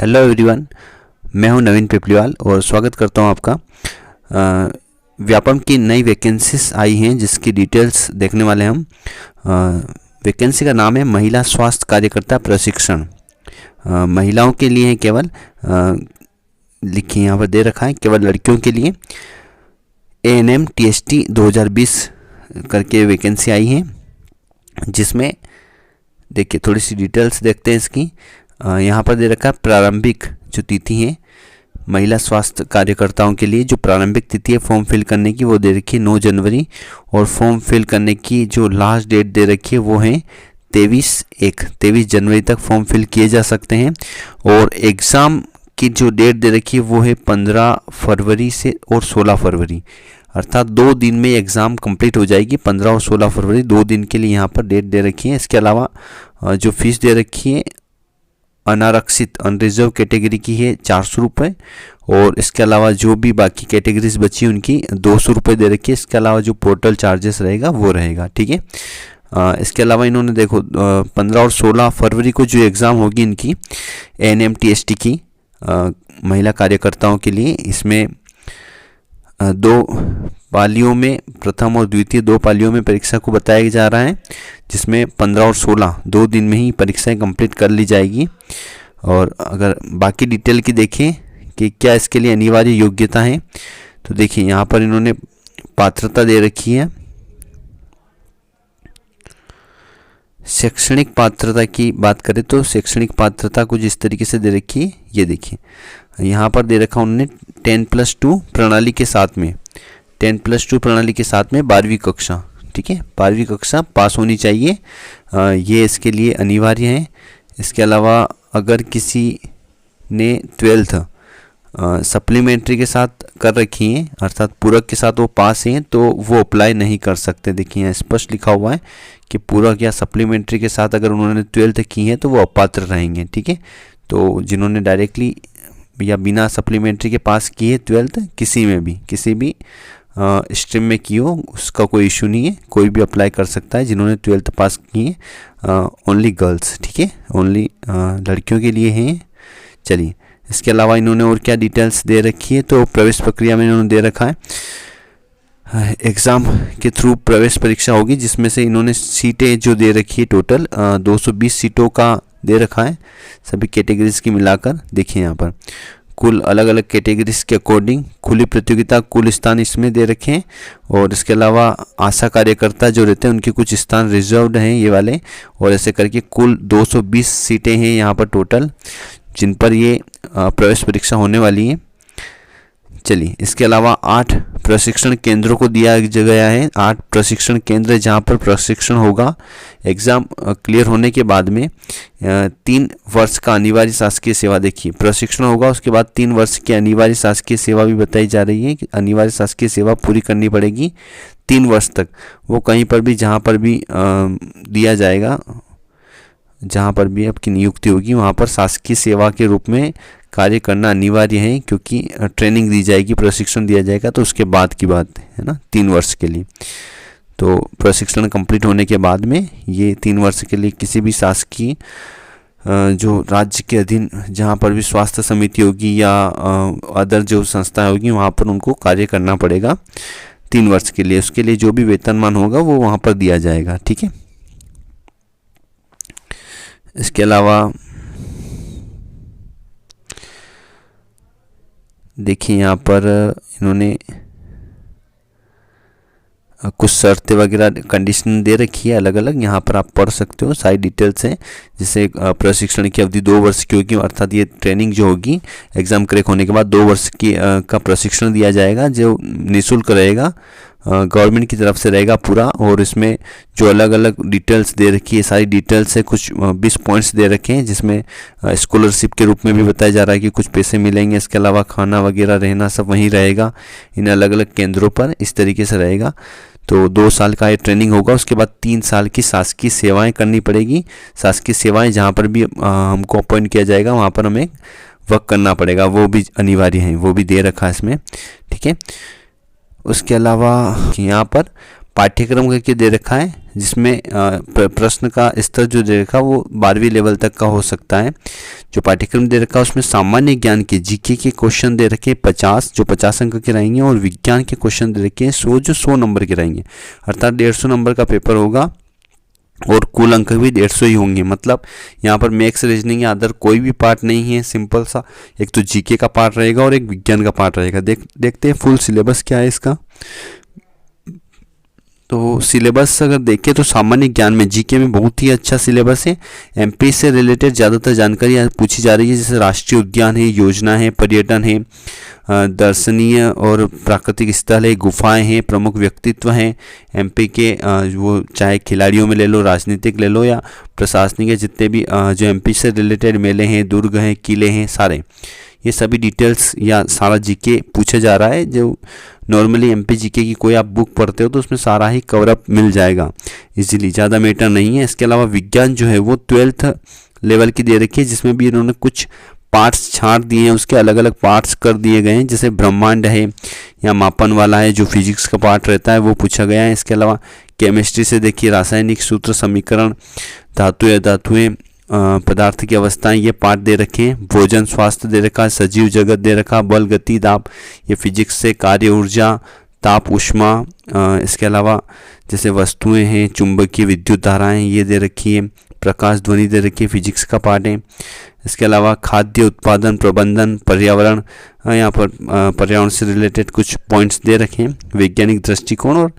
Hello everyone, मैं हूं नवीन पिपलीवाल और स्वागत करता हूं आपका। व्यापम की नई वैकेंसीज आई हैं जिसकी डिटेल्स देखने वाले हैं हम। वैकेंसी का नाम है महिला स्वास्थ्य कार्यकर्ता प्रशिक्षण। महिलाओं के लिए है केवल, लिखिए यहाँ पर दे रखा है केवल लड़कियों के लिए। ANM TST 2020 करके वैकेंसी आई है, जिसमें देखिए थोड़ी सी डिटेल्स देखते हैं इसकी। यहाँ पर दे रखा है प्रारंभिक जो तिथि है महिला स्वास्थ्य कार्यकर्ताओं के लिए, जो प्रारंभिक तिथि है फॉर्म फिल करने की वो दे रखी है 9 जनवरी, और फॉर्म फिल करने की जो लास्ट डेट दे रखी है वो है 23 जनवरी तक फॉर्म फिल किए जा सकते हैं। और एग्ज़ाम की जो डेट दे रखी है वो है 15 फरवरी से और 16 फरवरी, अर्थात 2 दिन में एग्ज़ाम कंप्लीट हो जाएगी। 15 और 16 फरवरी 2 दिन के लिए यहाँ पर डेट दे रखी है। इसके अलावा जो फीस दे रखी है अनारक्षित अनरिजर्व कैटेगरी की है 400 रुपये, और इसके अलावा जो भी बाकी कैटेगरीज बची उनकी 200 रुपये दे रखी है। इसके अलावा जो पोर्टल चार्जेस रहेगा वो रहेगा, ठीक है। इसके अलावा इन्होंने देखो 15 और 16 फरवरी को जो एग्ज़ाम होगी इनकी ANM TST की महिला कार्यकर्ताओं के लिए, इसमें 2 पालियों में, प्रथम और द्वितीय 2 पालियों में परीक्षा को बताया जा रहा है, जिसमें 15 और 16 2 दिन में ही परीक्षाएं कंप्लीट कर ली जाएगी। और अगर बाकी डिटेल की देखें कि क्या इसके लिए अनिवार्य योग्यता है, तो देखिए यहाँ पर इन्होंने पात्रता दे रखी है। शैक्षणिक पात्रता की बात करें तो शैक्षणिक पात्रता कुछ इस तरीके से दे रखी है, ये देखिए यहाँ पर दे रखा उन्होंने 10+2 प्रणाली के साथ में, 10+2 प्रणाली के साथ में 12वीं कक्षा, ठीक है, 12वीं कक्षा पास होनी चाहिए, ये इसके लिए अनिवार्य है। इसके अलावा अगर किसी ने 12th सप्लीमेंट्री के साथ कर रखी है, अर्थात पूरक के साथ वो पास हैं, तो वो अप्लाई नहीं कर सकते। देखिए यहाँ स्पष्ट लिखा हुआ है कि पूरक या सप्लीमेंट्री के साथ अगर उन्होंने 12th की है तो वो अपात्र रहेंगे, ठीक है। तो जिन्होंने डायरेक्टली या बिना सप्लीमेंट्री के पास की है 12th, किसी भी स्ट्रीम में की हो, उसका कोई इशू नहीं है, कोई भी अप्लाई कर सकता है जिन्होंने 12th पास की है। ओनली गर्ल्स, ठीक है, ओनली लड़कियों के लिए हैं। चलिए, इसके अलावा इन्होंने और क्या डिटेल्स दे रखी है, तो प्रवेश प्रक्रिया में इन्होंने दे रखा है एग्ज़ाम के थ्रू प्रवेश परीक्षा होगी, जिसमें से इन्होंने सीटें जो दे रखी है टोटल 220 सीटों का दे रखा है, सभी कैटेगरीज की मिलाकर। देखिए यहाँ पर कुल अलग अलग कैटेगरीज के अकॉर्डिंग खुली प्रतियोगिता कुल स्थान इसमें दे रखे हैं। और इसके अलावा आशा कार्यकर्ता जो रहते हैं उनके कुछ स्थान रिजर्व्ड हैं ये वाले, और ऐसे करके कुल 220 सीटें हैं यहाँ पर टोटल, जिन पर ये प्रवेश परीक्षा होने वाली है। चलिए, इसके अलावा 8 प्रशिक्षण केंद्रों को दिया गया है, 8 प्रशिक्षण केंद्र जहां पर प्रशिक्षण होगा। एग्ज़ाम क्लियर होने के बाद में 3 वर्ष का अनिवार्य शासकीय सेवा, देखिए प्रशिक्षण होगा उसके बाद 3 वर्ष की अनिवार्य शासकीय सेवा भी बताई जा रही है कि अनिवार्य शासकीय सेवा पूरी करनी पड़ेगी 3 वर्ष तक। वो कहीं पर भी जहाँ पर भी दिया जाएगा, जहाँ पर भी आपकी नियुक्ति होगी वहाँ पर शासकीय सेवा के रूप में कार्य करना अनिवार्य है, क्योंकि ट्रेनिंग दी जाएगी, प्रशिक्षण दिया जाएगा, तो उसके बाद की बात है ना, 3 वर्ष के लिए। तो प्रशिक्षण कंप्लीट होने के बाद में ये 3 वर्ष के लिए किसी भी शासकीय जो राज्य के अधीन जहाँ पर भी स्वास्थ्य समिति होगी या अदर जो संस्था होगी वहाँ पर उनको कार्य करना पड़ेगा 3 वर्ष के लिए। उसके लिए जो भी वेतनमान होगा वो वहाँ पर दिया जाएगा, ठीक है। इसके अलावा देखिए यहाँ पर इन्होंने कुछ शर्तें वगैरह कंडीशन दे रखी है अलग अलग, यहाँ पर आप पढ़ सकते हो, सारी डिटेल्स हैं। जैसे प्रशिक्षण की अवधि 2 वर्ष की होगी, अर्थात ये ट्रेनिंग जो होगी एग्ज़ाम क्रैक होने के बाद 2 वर्ष की का प्रशिक्षण दिया जाएगा, जो निःशुल्क रहेगा, गवर्नमेंट की तरफ से रहेगा पूरा। और इसमें जो अलग अलग डिटेल्स दे रखी है, सारी डिटेल्स है, कुछ 20 पॉइंट्स दे रखे हैं, जिसमें स्कॉलरशिप के रूप में भी बताया जा रहा है कि कुछ पैसे मिलेंगे। इसके अलावा खाना वगैरह रहना सब वहीं रहेगा इन अलग अलग केंद्रों पर, इस तरीके से रहेगा। तो 2 साल का ये ट्रेनिंग होगा, उसके बाद 3 साल की शासकीय सेवाएं करनी पड़ेगी। शासकीय सेवाएं जहाँ पर भी हमको अपॉइंट किया जाएगा वहाँ पर हमें वर्क करना पड़ेगा, वो भी अनिवार्य है, वो भी दे रखा है इसमें, ठीक है। उसके अलावा यहाँ पर पाठ्यक्रम करके दे रखा है, जिसमें प्रश्न का स्तर जो दे रखा वो 12वीं लेवल तक का हो सकता है। जो पाठ्यक्रम दे रखा उसमें सामान्य ज्ञान के जीके के क्वेश्चन दे रखे 50, जो 50 अंक के रहेंगे, और विज्ञान के क्वेश्चन दे रखे हैं 100, जो 100 नंबर के रहेंगे। अर्थात 150 नंबर का पेपर होगा और कुल अंक भी 150 ही होंगे। मतलब यहाँ पर मैथ्स, रीजनिंग या अदर कोई भी पार्ट नहीं है, सिंपल सा एक तो जीके का पार्ट रहेगा और एक विज्ञान का पार्ट रहेगा। देखते हैं फुल सिलेबस क्या है इसका। तो सिलेबस अगर देखें तो सामान्य ज्ञान में जीके में बहुत ही अच्छा सिलेबस है। एमपी से रिलेटेड ज़्यादातर जानकारी पूछी जा रही है, जैसे राष्ट्रीय उद्यान है, योजना है, पर्यटन है, दर्शनीय और प्राकृतिक स्थल है, गुफाएं हैं, प्रमुख व्यक्तित्व हैं एमपी के, वो चाहे खिलाड़ियों में ले लो, राजनीतिक ले लो या प्रशासनिक है, जितने भी जो एमपी से रिलेटेड मेले हैं, दुर्ग हैं, किले हैं, सारे ये सभी डिटेल्स या सारा जीके पूछा जा रहा है। जो नॉर्मली एमपी जीके की कोई आप बुक पढ़ते हो तो उसमें सारा ही कवरअप मिल जाएगा इजीली, ज़्यादा मैटर नहीं है। इसके अलावा विज्ञान जो है वो 12th लेवल की दे रखी है, जिसमें भी इन्होंने कुछ पार्ट्स छांट दिए हैं, उसके अलग अलग पार्ट्स कर दिए गए हैं। जैसे ब्रह्मांड है या मापन वाला है, जो फिजिक्स का पार्ट रहता है वो पूछा गया है। इसके अलावा केमिस्ट्री से देखिए रासायनिक सूत्र, समीकरण, धातु या धातुएं, पदार्थ की अवस्थाएं, ये पार्ट दे रखे हैं। भोजन, स्वास्थ्य दे रखा है, सजीव जगत दे रखा, बल, गति, दाब, ये फिजिक्स से, कार्य, ऊर्जा, ताप, ऊष्मा, इसके अलावा जैसे वस्तुएं हैं, चुंबकीय, विद्युत धाराएं ये दे रखी है, प्रकाश, ध्वनि दे रखी है, फिजिक्स का पार्ट है। इसके अलावा खाद्य उत्पादन प्रबंधन, पर्यावरण, यहाँ पर पर्यावरण से रिलेटेड कुछ पॉइंट्स दे रखे हैं, वैज्ञानिक दृष्टिकोण और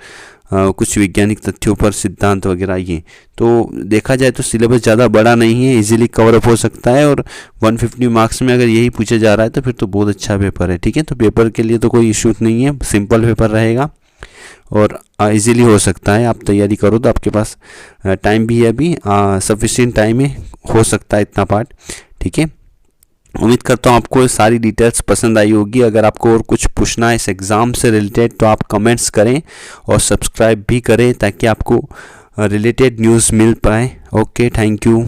कुछ वैज्ञानिक तथ्यों पर सिद्धांत वगैरह। ये तो देखा जाए तो सिलेबस ज़्यादा बड़ा नहीं है, इजीली कवर अप हो सकता है, और 150 मार्क्स में अगर यही पूछा जा रहा है तो फिर तो बहुत अच्छा पेपर है। ठीक है, तो पेपर के लिए तो कोई इशू नहीं है, सिंपल पेपर रहेगा और इजीली हो सकता है। आप तैयारी करो तो आपके पास टाइम भी है, अभी सफिशिएंट टाइम है, हो सकता है इतना पार्ट। ठीक है, उम्मीद करता हूँ आपको सारी डिटेल्स पसंद आई होगी। अगर आपको और कुछ पूछना है इस एग्ज़ाम से रिलेटेड तो आप कमेंट्स करें और सब्सक्राइब भी करें ताकि आपको रिलेटेड न्यूज़ मिल पाए। Okay, thank you.